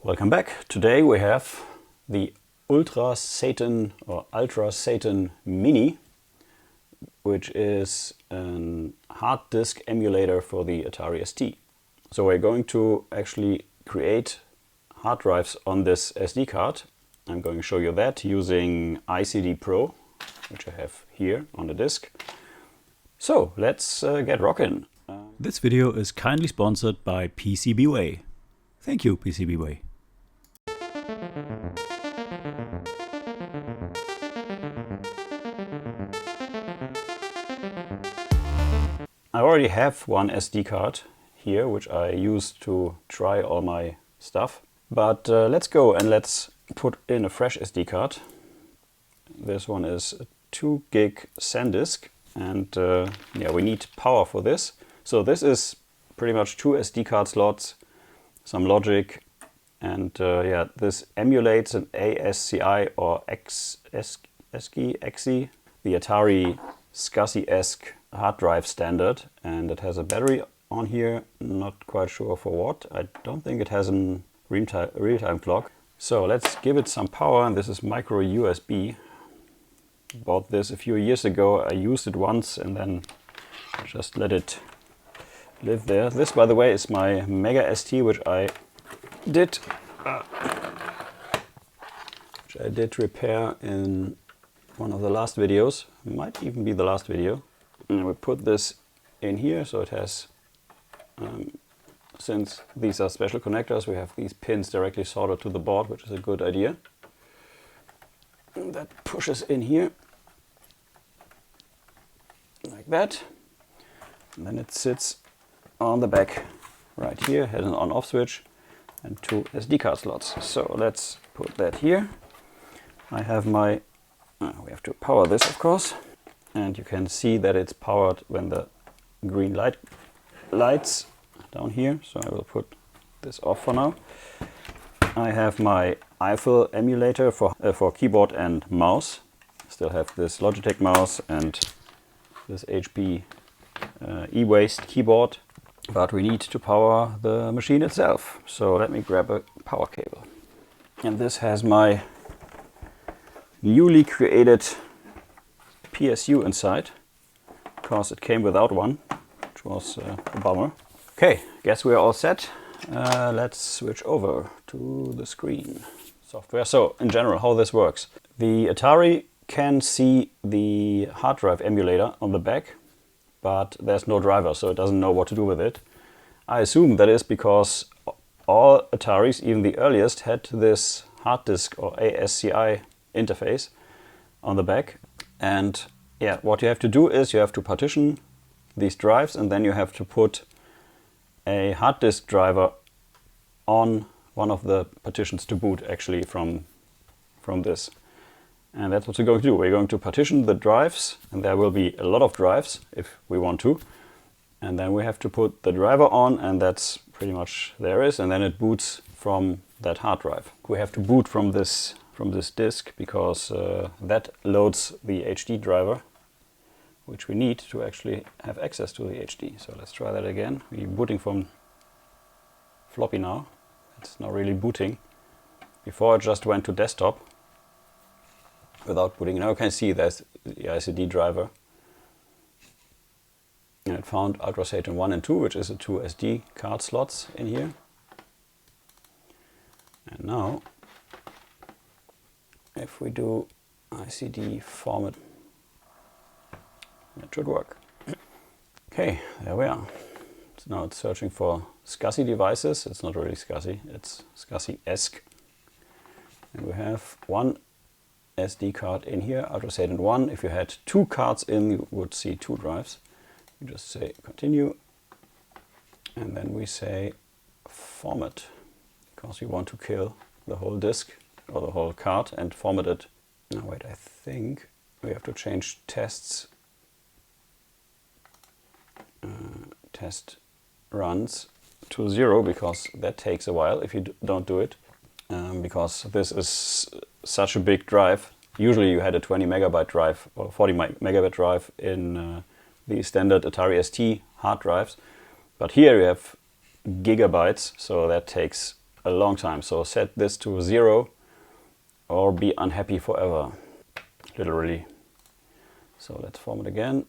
Welcome back. Today we have the UltraSatan Mini, which is a hard disk emulator for the Atari ST. So we're going to actually create hard drives on this SD card. I'm going to show you that using ICD Pro, which I have here on the disk. So let's get rocking. This video is kindly sponsored by PCBWay. Thank you, PCBWay. I already have one SD card here, which I use to try all my stuff. But let's go and let's put in a fresh SD card. This one is a 2 gig SanDisk, and yeah, we need power for this. So this is pretty much 2 SD card slots, some logic, and yeah, this emulates an ASCII or XE, the Atari SCSI-esque hard drive standard, and it has a battery on here, not quite sure for what. I don't think it has a real-time clock. So let's give it some power, and this is micro USB. Bought this a few years ago. I used it once and then just let it live there. This, by the way, is my Mega ST, which I did repair in one of the last videos. Might even be the last video. And we put this in here, so it has, since these are special connectors, we have these pins directly soldered to the board, which is a good idea. And that pushes in here, like that. And then it sits on the back right here, has an on-off switch and 2 SD card slots. So let's put that here. I have my, we have to power this, of course. And you can see that it's powered when the green light lights down here. So I will put this off for now. I have my Eiffel emulator for keyboard and mouse. Still have this Logitech mouse and this HP e-waste keyboard. But we need to power the machine itself. So let me grab a power cable. And this has my newly created PSU inside, because it came without one, which was a bummer. Okay, guess we're all set. Let's switch over to the screen. Software. So in general, how this works. The Atari can see the hard drive emulator on the back, but there's no driver, so it doesn't know what to do with it. I assume that is because all Ataris, even the earliest, had this hard disk or ASCII interface on the back. And yeah, what you have to do is you have to partition these drives, and then you have to put a hard disk driver on one of the partitions to boot actually from this. And that's what we're going to do. We're going to partition the drives, and there will be a lot of drives if we want to. And then we have to put the driver on, and that's pretty much there is, and then it boots from that hard drive. We have to boot from this disk because that loads the HD driver, which we need to actually have access to the HD. So let's try that again. We're booting from floppy now. It's not really booting. Before it just went to desktop without booting. Now you can see there's the ICD driver. And it found UltraSatan 1 and 2, which is the 2 SD card slots in here. And now, if we do ICD format, that should work. Okay, there we are. So now it's searching for SCSI devices. It's not really SCSI, it's SCSI-esque. And we have one SD card in here, UltraSatan 1. If you had 2 cards in, you would see 2 drives. You just say continue, and then we say format, because we want to kill the whole disk or the whole card and format it. Now wait, I think we have to change tests, test runs to 0, because that takes a while if you don't do it, because this is such a big drive. Usually you had a 20 megabyte drive or 40 megabyte drive in the standard Atari ST hard drives, but here you have gigabytes, so that takes a long time. So set this to 0 or be unhappy forever, literally. So let's format again.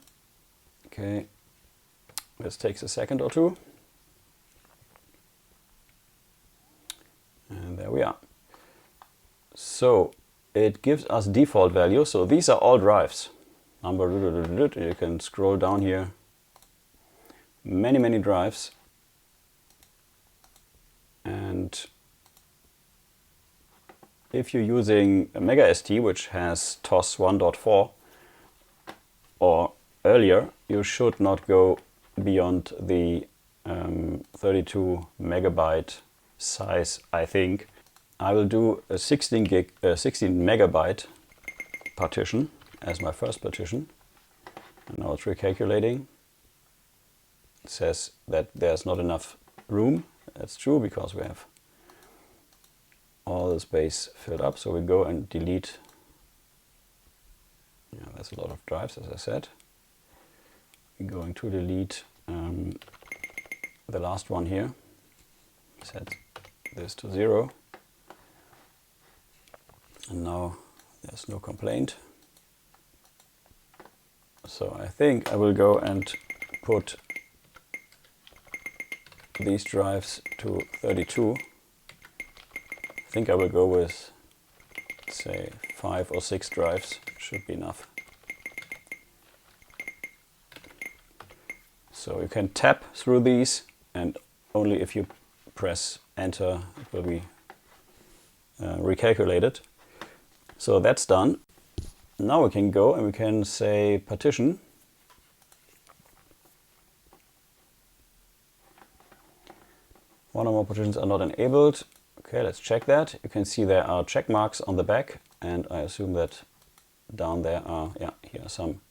Okay, this takes a second or two. And there we are. So it gives us default value. So these are all drives. You can scroll down here. Many drives. And if you're using a Mega ST, which has TOS 1.4 or earlier, you should not go beyond the 32 megabyte size, I think. I will do a 16 megabyte partition as my first partition. And now it's recalculating. It says that there's not enough room. That's true because we have all the space filled up. So we go and delete. Yeah, there's a lot of drives, as I said. We're going to delete the last one here. Set this to 0. And now there's no complaint. So I think I will go and put these drives to 32. I think I will go with, say, 5 or 6 drives. Should be enough. So you can tap through these, and only if you press enter it will be recalculated. So that's done. Now we can go and we can say partition. One or more partitions are not enabled. Okay, let's check that. You can see there are check marks on the back, and I assume that down there are, yeah, here are some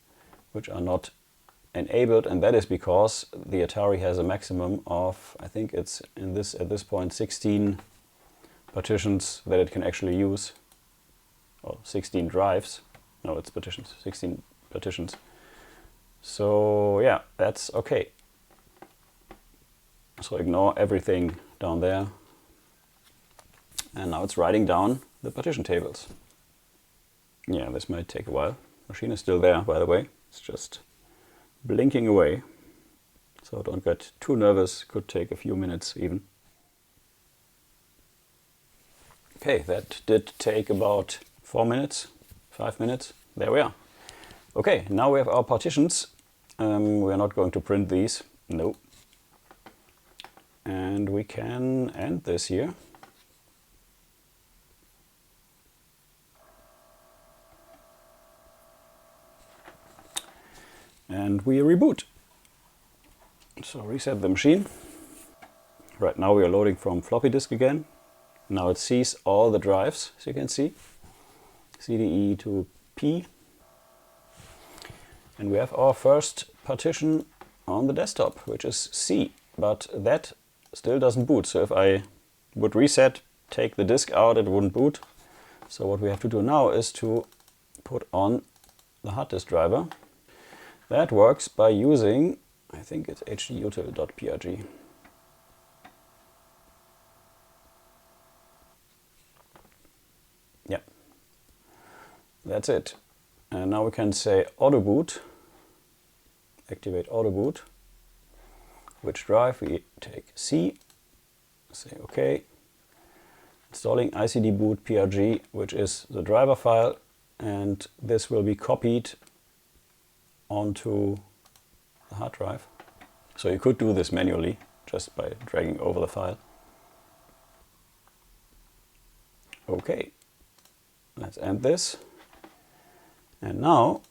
which are not enabled, and that is because the Atari has a maximum of, I think it's in this at this point 16 partitions that it can actually use. Or 16 drives. No, it's partitions. 16 partitions. So yeah, that's okay. So ignore everything down there. And now it's writing down the partition tables. Yeah, this might take a while. Machine is still there, by the way. It's just blinking away. So don't get too nervous. Could take a few minutes even. Okay, that did take about 4 minutes, 5 minutes. There we are. Okay, now we have our partitions. We're not going to print these. No. And we can end this here. And we reboot. So reset the machine. Right now we are loading from floppy disk again. Now it sees all the drives, as you can see. CDE to P. And we have our first partition on the desktop, which is C. But that still doesn't boot. So if I would reset, take the disk out, it wouldn't boot. So what we have to do now is to put on the hard disk driver. That works by using, I think it's hdutil.prg. Yeah, that's it. And now we can say auto boot, activate auto boot. Which drive? We take C, say OK. Installing icdboot.prg, which is the driver file, and this will be copied onto the hard drive. So you could do this manually just by dragging over the file. Okay, let's end this. And now,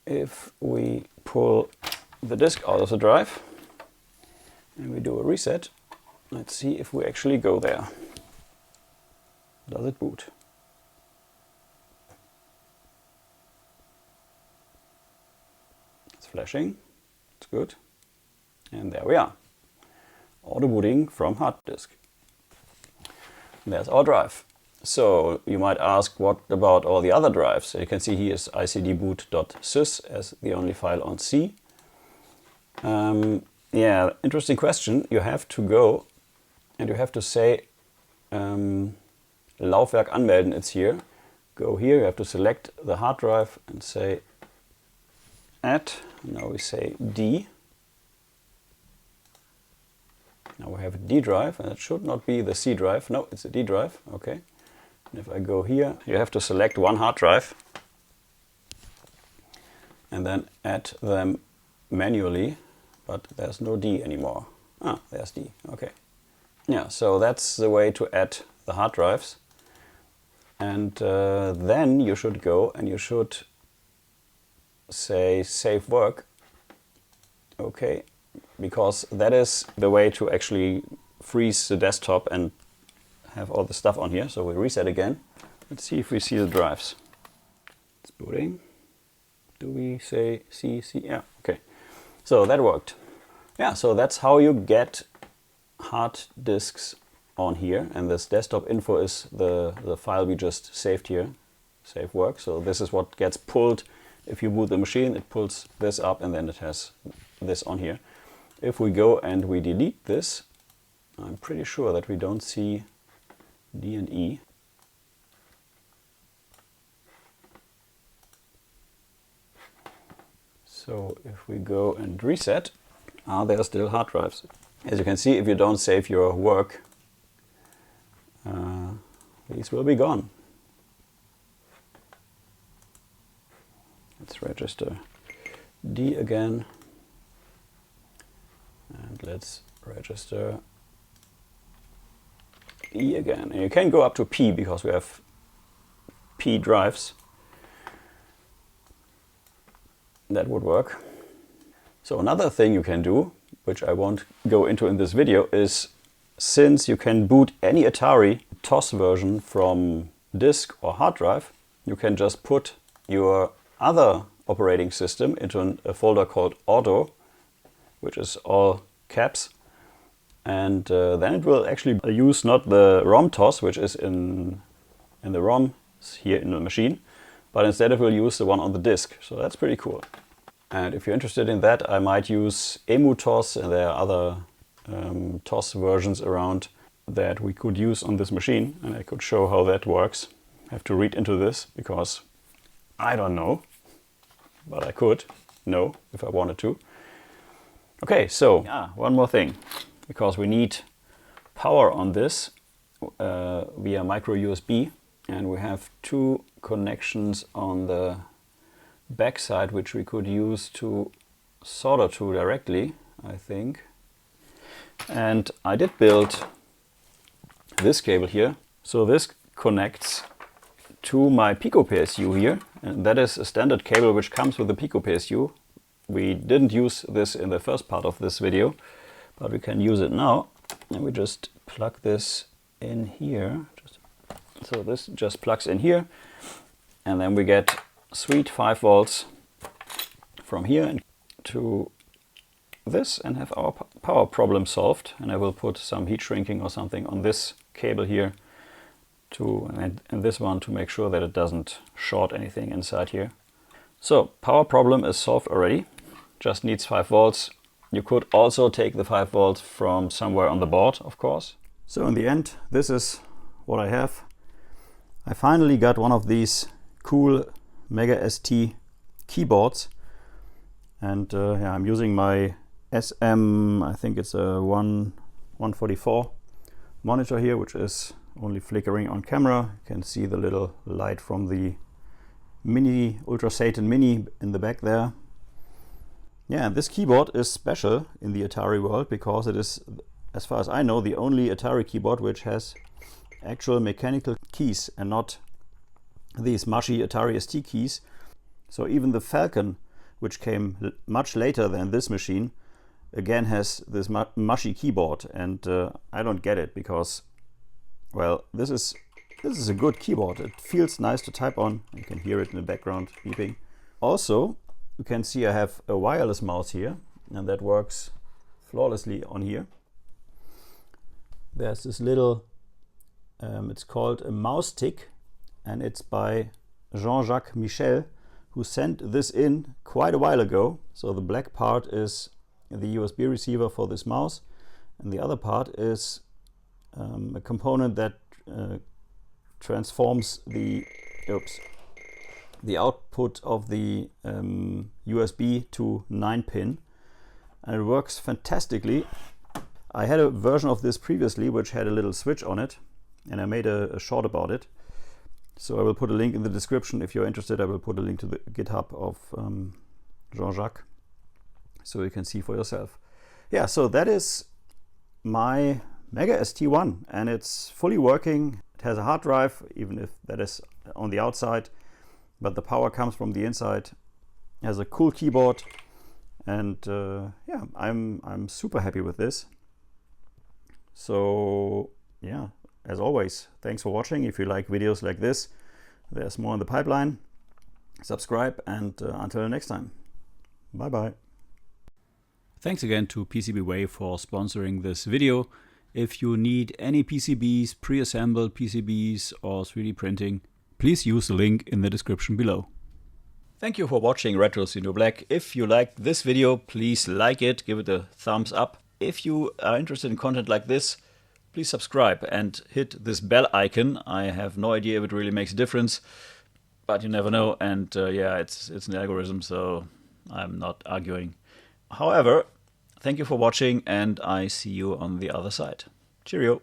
if we pull the disk out of the drive and we do a reset, let's see if we actually go there. Does it boot? It's flashing. It's good. And there we are. Auto booting from hard disk. There's our drive. So you might ask, what about all the other drives? So you can see here is icdboot.sys as the only file on C. Yeah, interesting question. You have to go and you have to say Laufwerk anmelden, it's here. Go here, you have to select the hard drive and say add. Now we say D. Now we have a D drive, and it should not be the C drive. No, it's a D drive. Okay. And if I go here, you have to select one hard drive and then add them manually, but there's no D anymore. Ah, there's D. Okay. Yeah, so that's the way to add the hard drives. And then you should go and you should say save work. Okay, because that is the way to actually freeze the desktop and have all the stuff on here. So we reset again. Let's see if we see the drives. It's booting. Do we say see? Yeah, okay. So that worked. Yeah, so that's how you get hard disks on here. And this desktop info is the file we just saved here, save work. So this is what gets pulled. If you boot the machine, it pulls this up and then it has this on here. If we go and we delete this, I'm pretty sure that we don't see D and E. So if we go and reset, there are still hard drives. As you can see, if you don't save your work, these will be gone. Let's register D again. And let's register E again. And you can go up to P because we have P drives. That would work. So another thing you can do, which I won't go into in this video, is since you can boot any Atari TOS version from disk or hard drive, you can just put your other operating system into a folder called Auto, which is all caps, and then it will actually use not the ROM TOS, which is in the ROM here in the machine, but instead it will use the one on the disk. So that's pretty cool. And if you're interested in that, I might use EmuTOS, and there are other TOS versions around that we could use on this machine, and I could show how that works. I have to read into this because I don't know, but I could know if I wanted to. Okay, so one more thing, because we need power on this via micro USB, and we have two connections on the backside which we could use to solder to directly, I think. And I did build this cable here. So this connects to my Pico PSU here, and that is a standard cable which comes with the Pico PSU. We didn't use this in the first part of this video, but we can use it now. And we just plug this in here. So this just plugs in here, and then we get sweet 5 volts from here to this and have our power problem solved. And I will put some heat shrinking or something on this cable here and this one to make sure that it doesn't short anything inside here. So power problem is solved already, just needs 5 volts. You could also take the 5 volts from somewhere on the board, of course. So in the end, this is what I have. I finally got one of these cool Mega ST keyboards, and yeah, I'm using my SM, I think it's a 144 monitor here, which is only flickering on camera. You can see the little light from the Mini UltraSatan Mini in the back there. Yeah, this keyboard is special in the Atari world because it is, as far as I know, the only Atari keyboard which has actual mechanical keys and not these mushy Atari ST keys. So even the Falcon, which came much later than this machine, again has this mushy keyboard, and I don't get it because, well, this is a good keyboard. It feels nice to type on. You can hear it in the background beeping. Also, you can see I have a wireless mouse here, and that works flawlessly on here. There's this little, it's called a MouSTic, and it's by Jean-Jacques Michel, who sent this in quite a while ago. So the black part is the USB receiver for this mouse, and the other part is a component that transforms the output of the USB to 9-pin, and it works fantastically. I had a version of this previously which had a little switch on it, and I made a short about it. So I will put a link in the description. If you're interested, I will put a link to the GitHub of Jean-Jacques, so you can see for yourself. Yeah, so that is my Mega ST1, and it's fully working. It has a hard drive, even if that is on the outside, but the power comes from the inside. It has a cool keyboard, and yeah, I'm super happy with this. So yeah, as always, thanks for watching. If you like videos like this, there's more in the pipeline. Subscribe, and until next time, bye bye. Thanks again to PCBWay for sponsoring this video. If you need any PCBs, pre-assembled PCBs or 3D printing, please use the link in the description below. Thank you for watching Retros in Black. If you liked this video, please like it, give it a thumbs up. If you are interested in content like this, please subscribe and hit this bell icon. I have no idea if it really makes a difference, but you never know. And yeah, it's an algorithm, so I'm not arguing. However, thank you for watching, and I see you on the other side. Cheerio!